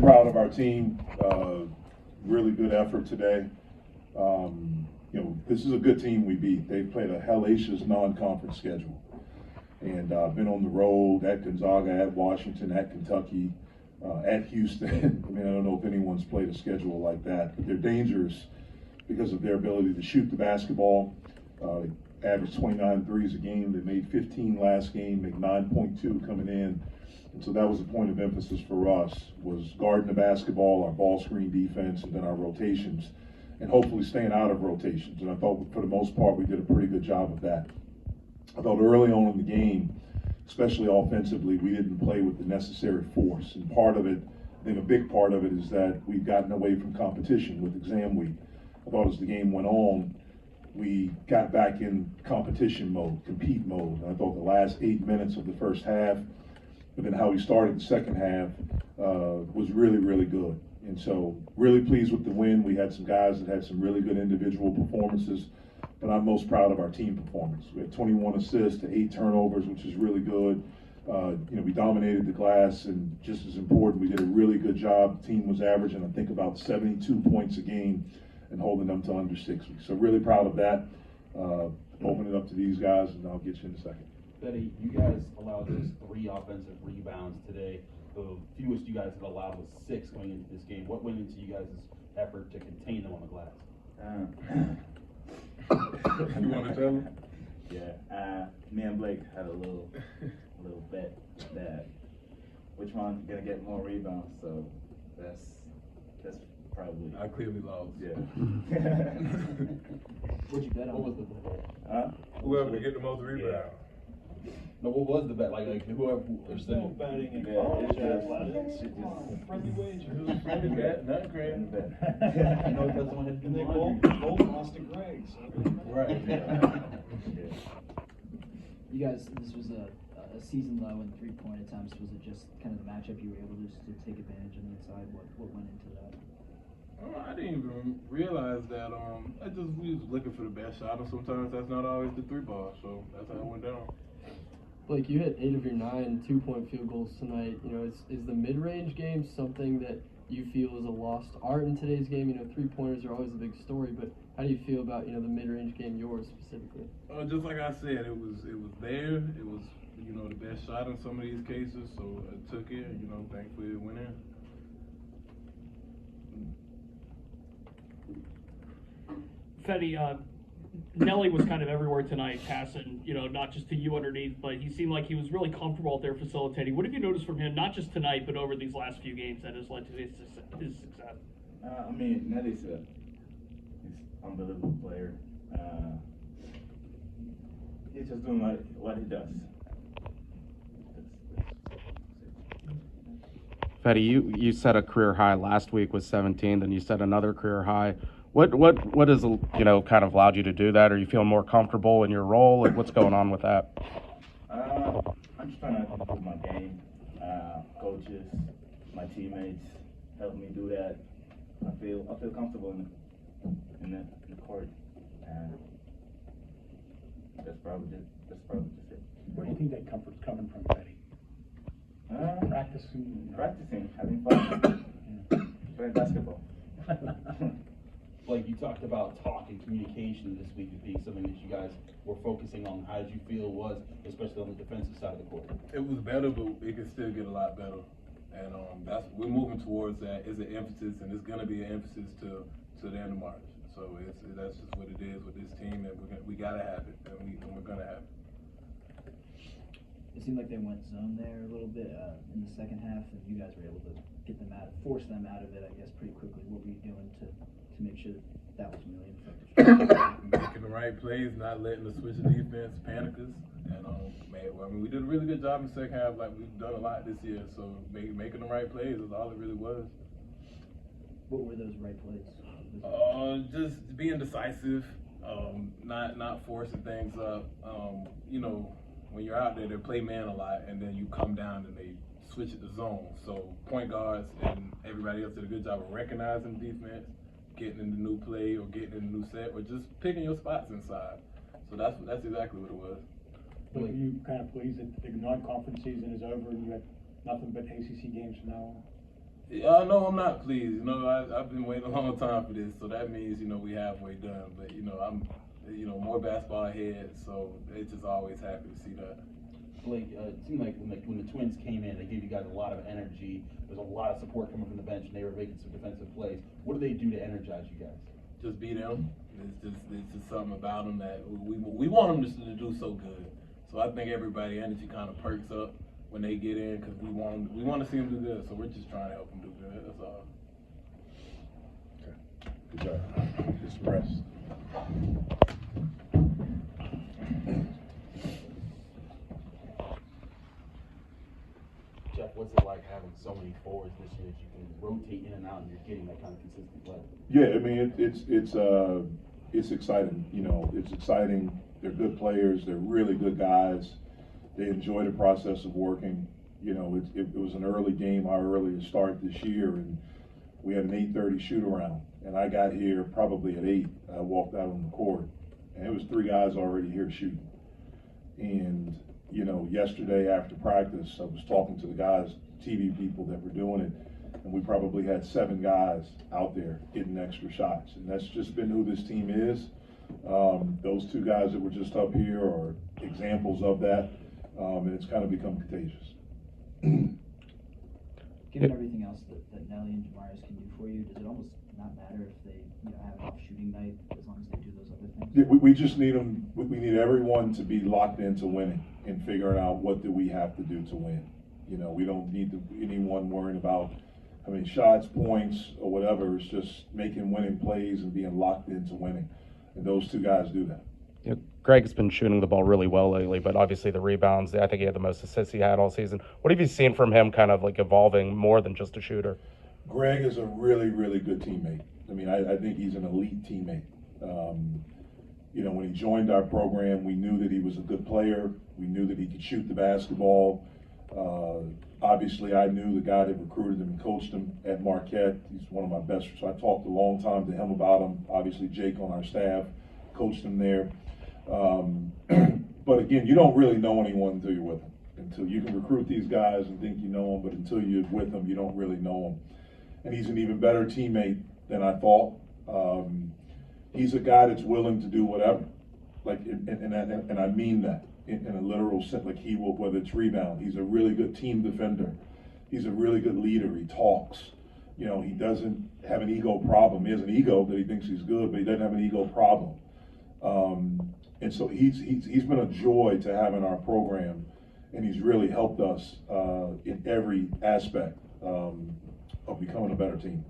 proud of our team. Really good effort today. This is a good team we beat. They've played a hellacious non-conference schedule. And been on the road at Gonzaga, at Washington, at Kentucky, at Houston. I mean, I don't know if anyone's played a schedule like that, but they're dangerous because of their ability to shoot the basketball. They averaged 29 threes a game. They made 15 last game, made 9.2 coming in. And so that was a point of emphasis for us, was guarding the basketball, our ball screen defense, and then our rotations, and hopefully staying out of rotations. And I thought for the most part we did a pretty good job of that. I thought early on in the game, especially offensively, we didn't play with the necessary force. And part of it, I think a big part of it is that we've gotten away from competition with exam week. I thought as the game went on, we got back in competition mode, compete mode. And I thought the last 8 minutes of the first half, and then how we started the second half, was really, really good. And so really pleased with the win. We had some guys that had some really good individual performances, but I'm most proud of our team performance. We had 21 assists to 8 turnovers, which is really good. We dominated the glass, and just as important, we did a really good job. The team was averaging, I think, about 72 points a game and holding them to under 60. So really proud of that. Open it up to these guys, and I'll get you in a second. Betty, you guys allowed just 3 offensive rebounds today. The fewest you guys had allowed was 6 going into this game. What went into you guys' effort to contain them on the glass? You want to tell them? Yeah, me and Blake had a little bet that which one's gonna get more rebounds. So that's probably. I clearly lost. Yeah. What'd you bet on? What was the bet? Whoever can get the most rebounds. Yeah. No, what was the bet? Like whoever. There's no betting in Yeah, college it's just- athletics. it's just- Friendly wager. Friendly bet, not great. And bet. I know that's someone had to And do they laundry. both lost to Greg, so. Right. You guys, this was a season low in 3-point attempts. Was it just kind of the matchup you were able to take advantage on the inside? What went into that? I didn't even realize that. We was looking for the best shot, and sometimes that's not always the 3 ball. So that's how it went down. Blake, you hit 8 of your 9 2-point field goals tonight. Is the mid-range game something that you feel is a lost art in today's game? 3-pointers are always a big story, but how do you feel about the mid-range game, yours specifically? Just like I said, it was there. It was the best shot in some of these cases, so I took it. Thankfully it went in. Fetty, Nelly was kind of everywhere tonight, passing, not just to you underneath, but he seemed like he was really comfortable out there facilitating. What have you noticed from him, not just tonight, but over these last few games that has led to his success? Nelly's he's unbelievable player. He's just doing what he does. Fetty, you set a career high last week with 17, then you set another career high. What has kind of allowed you to do that? Are you feeling more comfortable in your role? Like, what's going on with that? I'm just trying to improve my game. Coaches, my teammates help me do that. I feel comfortable in the court, and that's probably just it. Where do you think that comfort's coming from, Betty? Practicing, having fun, playing basketball. Like you talked about talk and communication this week as being something that you guys were focusing on. How did you feel it was, especially on the defensive side of the court? It was better, but it can still get a lot better. And we're moving towards that. It's an emphasis, and it's going to be an emphasis to the end of March. So that's just what it is with this team, and we got to have it, and we're going to have it. It seemed like they went zone there a little bit in the second half, and you guys were able to get them out, force them out of it, I guess, pretty quickly. What were you doing to make sure that was really effective? Making the right plays, not letting the switch of defense panic us. And we did a really good job in the second half, like we've done a lot this year. So making the right plays is all it really was. What were those right plays? Just being decisive, not forcing things up. When you're out there, they play man a lot, and then you come down and they switch it to zone. So point guards and everybody else did a good job of recognizing defense, getting in the new play or getting in the new set, or just picking your spots inside. So that's exactly what it was. But are you kind of pleased that the non-conference season is over and you have nothing but ACC games from now on? No, I'm not pleased. You know, I've been waiting a long time for this, so that means, you know, we halfway done. But, you know, I'm, you know, more basketball ahead, so it's just always happy to see that. Blake, it seemed like when the Twins came in, they gave you guys a lot of energy. There's a lot of support coming from the bench, and they were making some defensive plays. What do they do to energize you guys? Just be them. It's just something about them that we want them to do so good. So I think everybody energy kind of perks up when they get in because we want to see them do good. So we're just trying to help them do good. That's all. Okay. Good job. Just rest. Jeff, what's it like having so many forwards this year that you can rotate in and out and you're getting that kind of consistent play? Yeah, I mean it's exciting. You know, it's exciting. They're good players. They're really good guys. They enjoy the process of working. You know, it was an early game, our earliest start this year, and we had an 8:30 shoot around. And I got here probably at 8. I walked out on the court, and it was 3 guys already here shooting. And you know, yesterday after practice, I was talking to the guys, TV people that were doing it, and we probably had 7 guys out there getting extra shots. And that's just been who this team is. Those 2 guys that were just up here are examples of that, and it's kind of become contagious. Given everything else that Nelly and Jamaris can do for you, does it almost not matter if they have an off shooting night as long as they do those other things? Yeah, we just need them. We need everyone to be locked into winning and figuring out what do we have to do to win. You know, we don't need anyone worrying about how many shots, points, or whatever. It's just making winning plays and being locked into winning. And those 2 guys do that. You know, Greg's been shooting the ball really well lately, but obviously the rebounds, I think he had the most assists he had all season. What have you seen from him kind of like evolving more than just a shooter? Greg is a really, really good teammate. I mean, I think he's an elite teammate. You know, when he joined our program, we knew that he was a good player. We knew that he could shoot the basketball. Obviously, I knew the guy that recruited him and coached him at Marquette. He's one of my best. So I talked a long time to him about him. Obviously, Jake on our staff coached him there. But again, you don't really know anyone until you're with them. Until you can recruit these guys and think you know them, but until you're with them, you don't really know them. And he's an even better teammate than I thought. He's a guy that's willing to do whatever, like, and I mean that in a literal sense. Like he will, whether it's rebound. He's a really good team defender. He's a really good leader. He talks. You know, he doesn't have an ego problem. He has an ego that he thinks he's good, but he doesn't have an ego problem. And so he's been a joy to have in our program, and he's really helped us in every aspect of becoming a better team.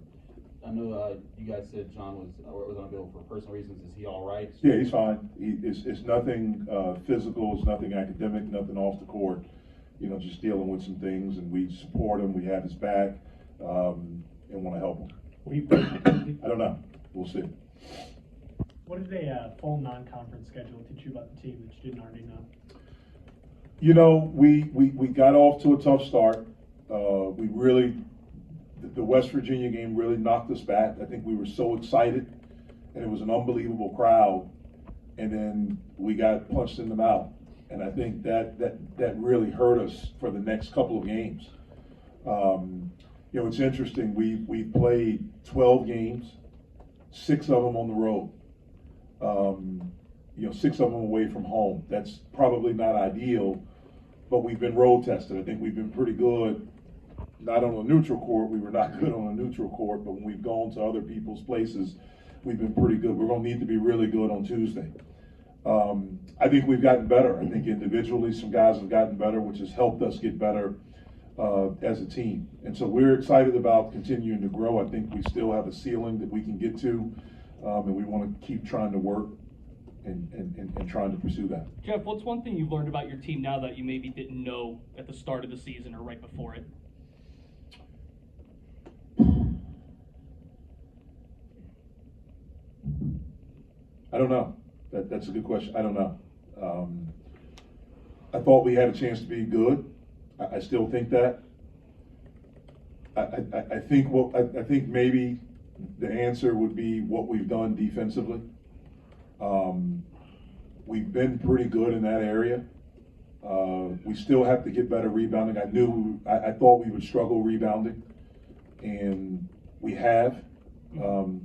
I know you guys said John was unavailable for personal reasons. Is he all right? Yeah, he's fine. It's nothing physical. It's nothing academic. Nothing off the court. You know, just dealing with some things, and we support him. We have his back, and want to help him. I don't know. We'll see. What did a full non-conference schedule teach you about the team that you didn't already know? You know, we got off to a tough start. We really, the West Virginia game really knocked us back. I think we were so excited, and it was an unbelievable crowd, and then we got punched in the mouth. And I think that really hurt us for the next couple of games. You know, it's interesting. We played 12 games, 6 of them on the road. You know, 6 of them away from home. That's probably not ideal, but we've been road tested. I think we've been pretty good. Not on a neutral court. We were not good on a neutral court, but when we've gone to other people's places, we've been pretty good. We're going to need to be really good on Tuesday. I think we've gotten better. I think individually some guys have gotten better, which has helped us get better as a team. And so we're excited about continuing to grow. I think we still have a ceiling that we can get to, and we want to keep trying to work and trying to pursue that. Jeff, what's one thing you've learned about your team now that you maybe didn't know at the start of the season or right before it? I don't know. That's a good question. I don't know. I thought we had a chance to be good. I still think that. I think maybe the answer would be what we've done defensively. We've been pretty good in that area. We still have to get better rebounding. I thought we would struggle rebounding, and we have.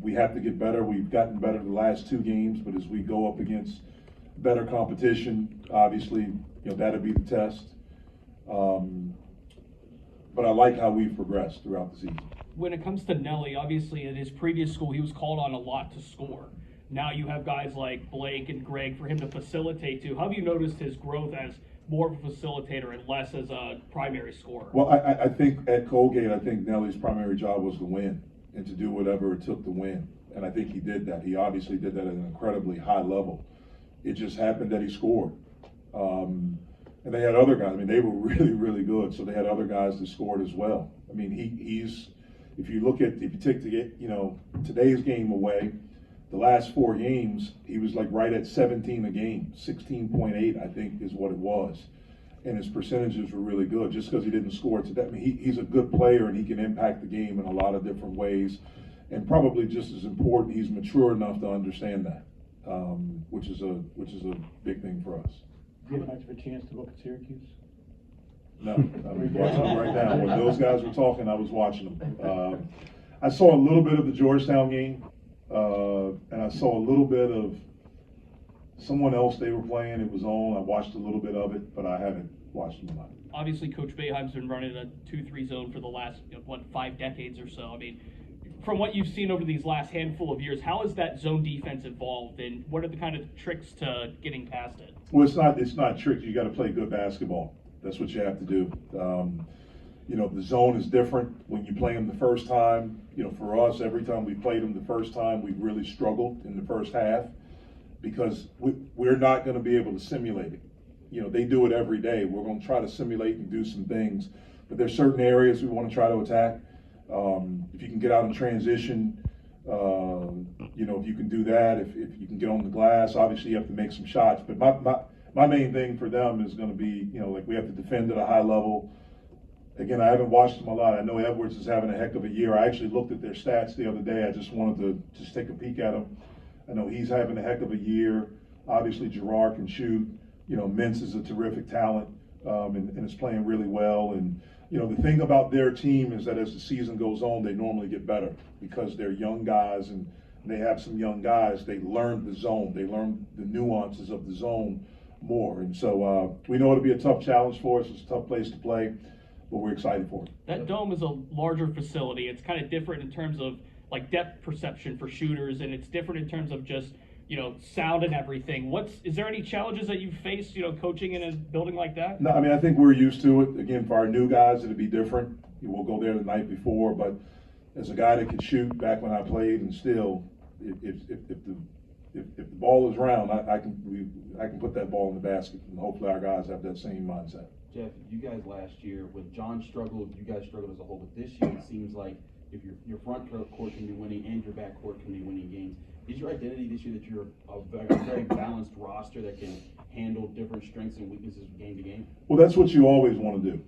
We have to get better. We've gotten better the last 2 games, but as we go up against better competition, obviously, that'll be the test. But I like how we've progressed throughout the season. When it comes to Nelly, obviously at his previous school, he was called on a lot to score. Now you have guys like Blake and Greg for him to facilitate to. How have you noticed his growth as more of a facilitator and less as a primary scorer? Well, I think at Colgate, I think Nelly's primary job was to win and to do whatever it took to win. And I think he did that. He obviously did that at an incredibly high level. It just happened that he scored. And they had other guys. I mean, they were really, really good. So they had other guys that scored as well. I mean, he's, if you take today's game away, the last 4 games, he was like right at 17 a game, 16.8, I think is what it was. And his percentages were really good just because he didn't score today. I mean, he's a good player and he can impact the game in a lot of different ways. And probably just as important, he's mature enough to understand that, which is a big thing for us. Do you have much of a chance to look at Syracuse? No, I'm watching them right now. When those guys were talking, I was watching them. I saw a little bit of the Georgetown game, and I saw a little bit of someone else they were playing. It was on. I watched a little bit of it, but I haven't watched them a lot. Obviously, Coach Boeheim's been running a 2-3 zone for the last 5 decades or so. I mean, from what you've seen over these last handful of years, how has that zone defense evolved, and what are the kind of tricks to getting past it? Well, it's not tricks. You got to play good basketball. That's what you have to do. The zone is different when you play them the first time. For us, every time we played them the first time, we really struggled in the first half because we're not going to be able to simulate it. They do it every day. We're going to try to simulate and do some things, but there's certain areas we want to try to attack. If you can get out in transition, if you can do that, if you can get on the glass, obviously you have to make some shots. But my main thing for them is going to be, we have to defend at a high level. Again, I haven't watched them a lot. I know Edwards is having a heck of a year. I actually looked at their stats the other day. I just wanted to just take a peek at them. I know he's having a heck of a year. Obviously, Gerard can shoot. Mintz is a terrific talent and is playing really well. And the thing about their team is that as the season goes on, they normally get better because they're young guys and they have some young guys. They learn the zone. They learn the nuances of the zone more. And so we know it'll be a tough challenge for us. It's a tough place to play, but we're excited for it. That dome is a larger facility. It's kind of different in terms of like depth perception for shooters, and it's different in terms of just sound and everything. Is there any challenges that you've faced, coaching in a building like that? No, I mean, I think we're used to it. Again, for our new guys, it'll be different. We'll go there the night before, but as a guy that could shoot back when I played, and still, if the ball is round, I can put that ball in the basket, and hopefully our guys have that same mindset. Jeff, you guys last year, when John struggled, you guys struggled as a whole, but this year it seems like if your front court can be winning and your back court can be winning games. Is your identity this year that you're a very balanced roster that can handle different strengths and weaknesses game to game? Well, that's what you always want to do.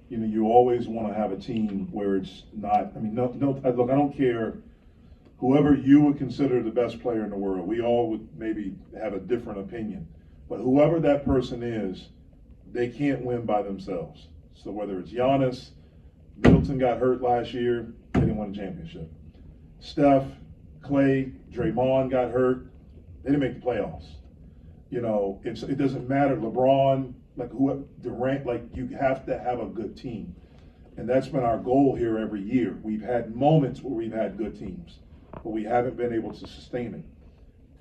You always want to have a team where it's not, look, I don't care whoever you would consider the best player in the world. We all would maybe have a different opinion. But whoever that person is, they can't win by themselves. So whether it's Giannis, Middleton got hurt last year, they didn't win a championship. Steph, Clay, Draymond got hurt, they didn't make the playoffs. It doesn't matter. LeBron, Durant, you have to have a good team. And that's been our goal here every year. We've had moments where we've had good teams, but we haven't been able to sustain it.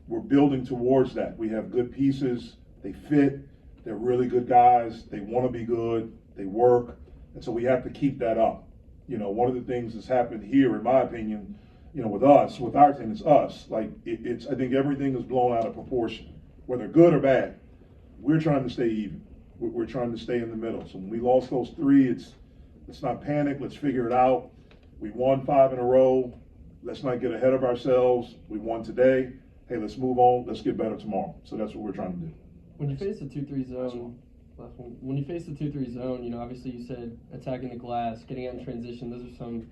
We're building towards that. We have good pieces, they fit, they're really good guys, they want to be good, they work, and so we have to keep that up. One of the things that's happened here, in my opinion, with our team, it's us. I think everything is blown out of proportion. Whether good or bad, we're trying to stay even. We're trying to stay in the middle. So when we lost those 3, let's not panic, let's figure it out. We won 5 in a row. Let's not get ahead of ourselves. We won today. Hey, let's move on. Let's get better tomorrow. So that's what we're trying to do. When you face the 2-3 zone, when you face the 2-3 zone, obviously you said attacking the glass, getting out in transition, those are some,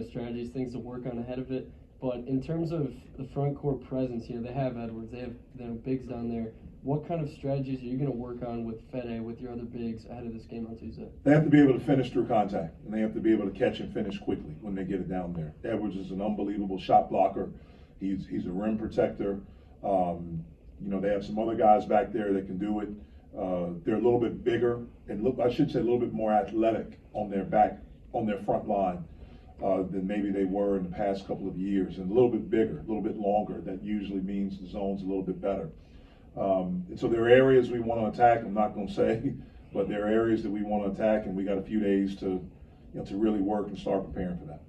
strategies, things to work on ahead of it. But in terms of the front court presence, they have Edwards, they have bigs down there. what kind of strategies are you going to work on with Fede, with your other bigs ahead of this game on Tuesday? They have to be able to finish through contact, and they have to be able to catch and finish quickly when they get it down there. Edwards is an unbelievable shot blocker. He's a rim protector. You know, they have some other guys back there that can do it. They're a little bit bigger and I should say a little bit more athletic on their front line than maybe they were in the past couple of years, and a little bit bigger, a little bit longer. That usually means the zone's a little bit better. And so there are areas we want to attack. I'm not going to say, but there are areas that we want to attack, and we got a few days to really work and start preparing for that.